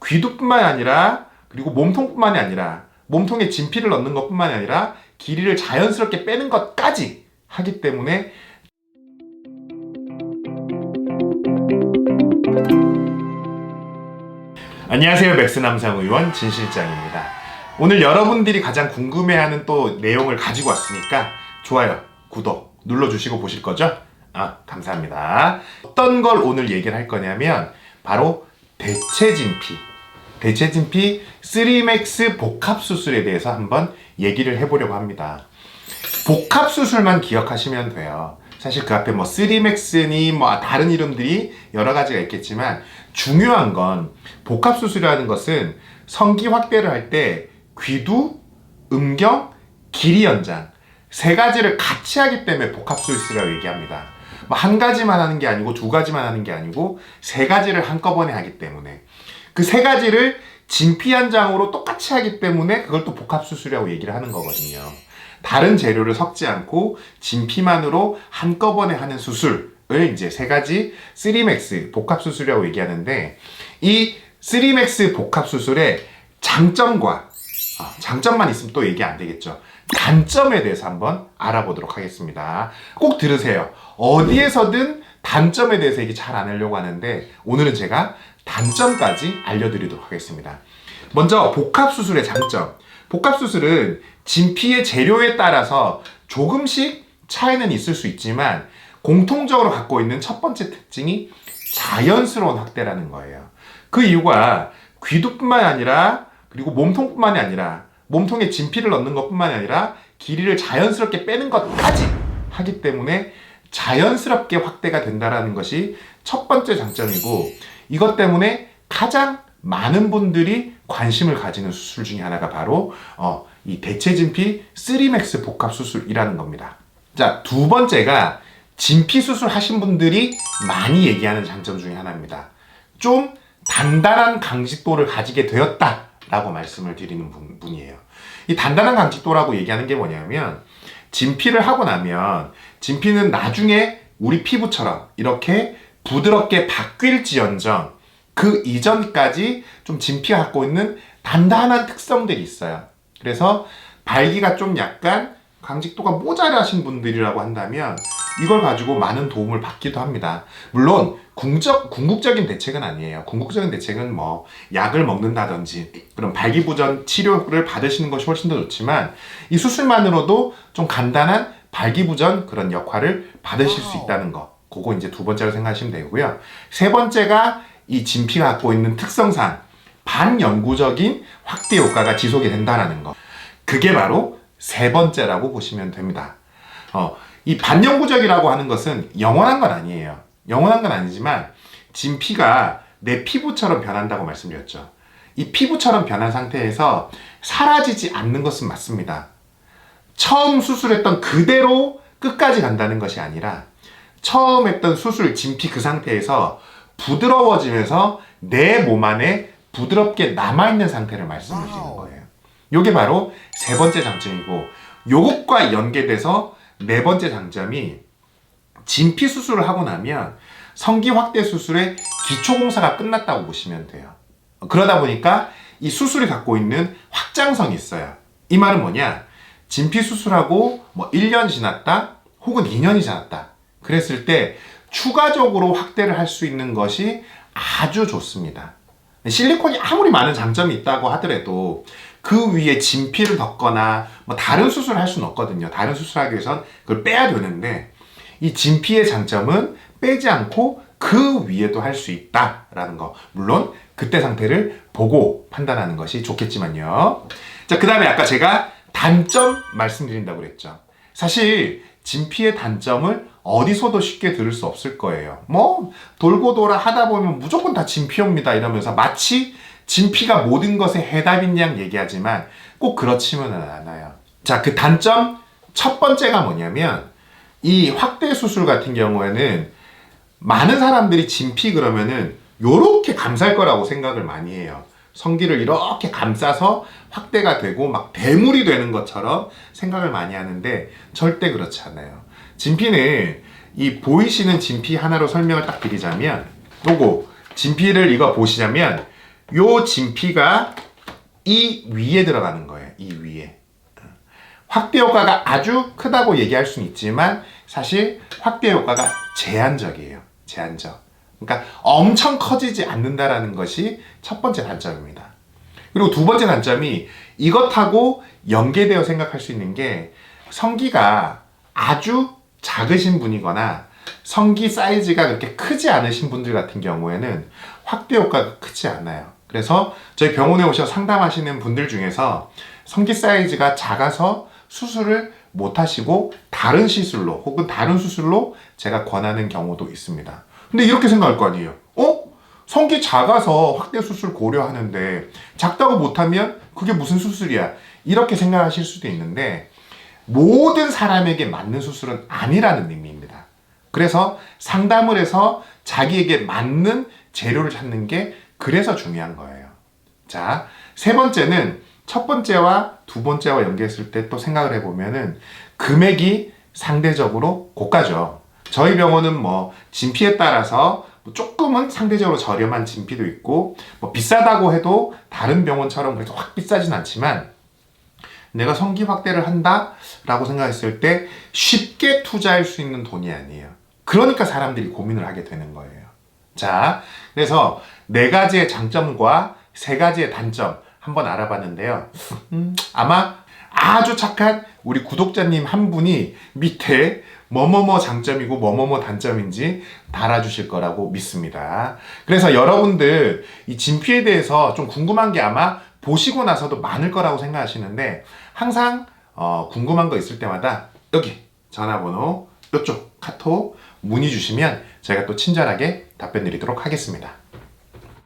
귀두뿐만 아니라 그리고 몸통뿐만이 아니라 몸통에 진피를 넣는 것뿐만이 아니라 길이를 자연스럽게 빼는 것까지 하기 때문에 안녕하세요. 맥스남상의원 진실장입니다. 오늘 여러분들이 가장 궁금해하는 또 내용을 가지고 왔으니까 좋아요, 구독 눌러주시고 보실 거죠? 감사합니다. 어떤 걸 오늘 얘기를 할 거냐면 바로 대체진피 3맥스 복합수술에 대해서 한번 얘기를 해보려고 합니다. 복합수술만 기억하시면 돼요. 사실 그 앞에 3맥스니 다른 이름들이 여러 가지가 있겠지만 중요한 건 복합수술이라는 것은 성기 확대를 할 때 귀두, 음경, 길이 연장 세 가지를 같이 하기 때문에 복합수술이라고 얘기합니다. 한 가지만 하는 게 아니고 두 가지만 하는 게 아니고 세 가지를 한꺼번에 하기 때문에 그 세 가지를 진피 연장으로 똑같이 하기 때문에 그걸 또 복합수술이라고 얘기를 하는 거거든요. 다른 재료를 섞지 않고 진피만으로 한꺼번에 하는 수술을 이제 세 가지 3맥스 복합수술이라고 얘기하는데 이 3맥스 복합수술의 장점과 장점만 있으면 또 얘기 안 되겠죠. 단점에 대해서 한번 알아보도록 하겠습니다. 꼭 들으세요. 어디에서든 단점에 대해서 얘기 잘 안 하려고 하는데 오늘은 제가 단점까지 알려드리도록 하겠습니다. 먼저 복합수술의 장점. 복합수술은 진피의 재료에 따라서 조금씩 차이는 있을 수 있지만 공통적으로 갖고 있는 첫 번째 특징이 자연스러운 확대라는 거예요. 그 이유가 귀두뿐만 아니라 그리고 몸통뿐만이 아니라 몸통에 진피를 넣는 것뿐만이 아니라 길이를 자연스럽게 빼는 것까지 하기 때문에 자연스럽게 확대가 된다는 것이 첫 번째 장점이고 이것 때문에 가장 많은 분들이 관심을 가지는 수술 중에 하나가 바로 이 대체진피 3맥스 복합수술이라는 겁니다. 자, 두 번째가 진피 수술 하신 분들이 많이 얘기하는 장점 중에 하나입니다. 좀 단단한 강직도를 가지게 되었다라고 말씀을 드리는 분이에요. 이 단단한 강직도라고 얘기하는 게 뭐냐면 진피를 하고 나면 진피는 나중에 우리 피부처럼 이렇게 부드럽게 바뀔지언정 그 이전까지 좀 진피가 갖고 있는 단단한 특성들이 있어요. 그래서 발기가 좀 약간 강직도가 모자라신 분들이라고 한다면 이걸 가지고 많은 도움을 받기도 합니다. 물론 궁극적인 대책은 아니에요. 궁극적인 대책은 약을 먹는다든지 그런 발기부전 치료를 받으시는 것이 훨씬 더 좋지만 이 수술만으로도 좀 간단한 발기부전 그런 역할을 받으실 수 있다는 거. 그거 이제 두 번째로 생각하시면 되고요. 세 번째가 이 진피가 갖고 있는 특성상 반영구적인 확대 효과가 지속이 된다는 거. 그게 바로 세 번째라고 보시면 됩니다. 이 반영구적이라고 하는 것은 영원한 건 아니에요. 영원한 건 아니지만 진피가 내 피부처럼 변한다고 말씀드렸죠. 이 피부처럼 변한 상태에서 사라지지 않는 것은 맞습니다. 처음 수술했던 그대로 끝까지 간다는 것이 아니라 처음 했던 수술 진피 그 상태에서 부드러워지면서 내 몸 안에 부드럽게 남아있는 상태를 말씀을 드리는 거예요. 이게 바로 세 번째 장점이고 요것과 연계돼서 네 번째 장점이 진피 수술을 하고 나면 성기 확대 수술의 기초 공사가 끝났다고 보시면 돼요. 그러다 보니까 이 수술이 갖고 있는 확장성이 있어요. 이 말은 뭐냐? 진피 수술하고 1년 지났다 혹은 2년이 지났다. 그랬을 때 추가적으로 확대를 할 수 있는 것이 아주 좋습니다. 실리콘이 아무리 많은 장점이 있다고 하더라도 그 위에 진피를 덮거나 다른 수술을 할 수는 없거든요. 다른 수술하기 위해선 그걸 빼야 되는데 이 진피의 장점은 빼지 않고 그 위에도 할 수 있다라는 거. 물론 그때 상태를 보고 판단하는 것이 좋겠지만요. 자, 그 다음에 아까 제가 단점 말씀드린다고 그랬죠. 사실 진피의 단점을 어디서도 쉽게 들을 수 없을 거예요. 돌고 돌아 하다 보면 무조건 다 진피옵니다 이러면서 마치 진피가 모든 것의 해답인 양 얘기하지만 꼭 그렇지만은 않아요. 자, 그 단점 첫 번째가 뭐냐면 이 확대 수술 같은 경우에는 많은 사람들이 진피 그러면은 요렇게 감쌀 거라고 생각을 많이 해요. 성기를 이렇게 감싸서 확대가 되고 대물이 되는 것처럼 생각을 많이 하는데 절대 그렇지 않아요. 진피는 이 보이시는 진피 하나로 설명을 딱 드리자면 요거 진피를 이거 보시자면 요 진피가 이 위에 들어가는 거예요. 이 위에. 확대 효과가 아주 크다고 얘기할 수는 있지만 사실 확대 효과가 제한적이에요. 제한적. 그러니까 엄청 커지지 않는다라는 것이 첫 번째 단점입니다. 그리고 두 번째 단점이 이것하고 연계되어 생각할 수 있는 게 성기가 아주 작으신 분이거나 성기 사이즈가 그렇게 크지 않으신 분들 같은 경우에는 확대 효과가 크지 않아요. 그래서 저희 병원에 오셔 상담하시는 분들 중에서 성기 사이즈가 작아서 수술을 못 하시고 다른 시술로 혹은 다른 수술로 제가 권하는 경우도 있습니다. 근데 이렇게 생각할 거 아니에요. 성기 작아서 확대 수술 고려하는데 작다고 못하면 그게 무슨 수술이야? 이렇게 생각하실 수도 있는데 모든 사람에게 맞는 수술은 아니라는 의미입니다. 그래서 상담을 해서 자기에게 맞는 재료를 찾는 게 그래서 중요한 거예요. 자, 세 번째는 첫 번째와 두 번째와 연계했을 때 또 생각을 해보면은 금액이 상대적으로 고가죠. 저희 병원은 뭐 진피에 따라서 조금은 상대적으로 저렴한 진피도 있고 뭐 비싸다고 해도 다른 병원처럼 그래서 확 비싸진 않지만 내가 성기 확대를 한다라고 생각했을 때 쉽게 투자할 수 있는 돈이 아니에요. 그러니까 사람들이 고민을 하게 되는 거예요. 자, 그래서 네 가지의 장점과 세 가지의 단점 한번 알아봤는데요. 아마 아주 착한 우리 구독자님 한 분이 밑에 뭐뭐뭐 장점이고 뭐뭐뭐 단점인지 달아주실 거라고 믿습니다. 그래서 여러분들 이 진피에 대해서 좀 궁금한 게 아마 보시고 나서도 많을 거라고 생각하시는데 항상 궁금한 거 있을 때마다 여기 전화번호 이쪽 카톡 문의 주시면 제가 또 친절하게 답변 드리도록 하겠습니다.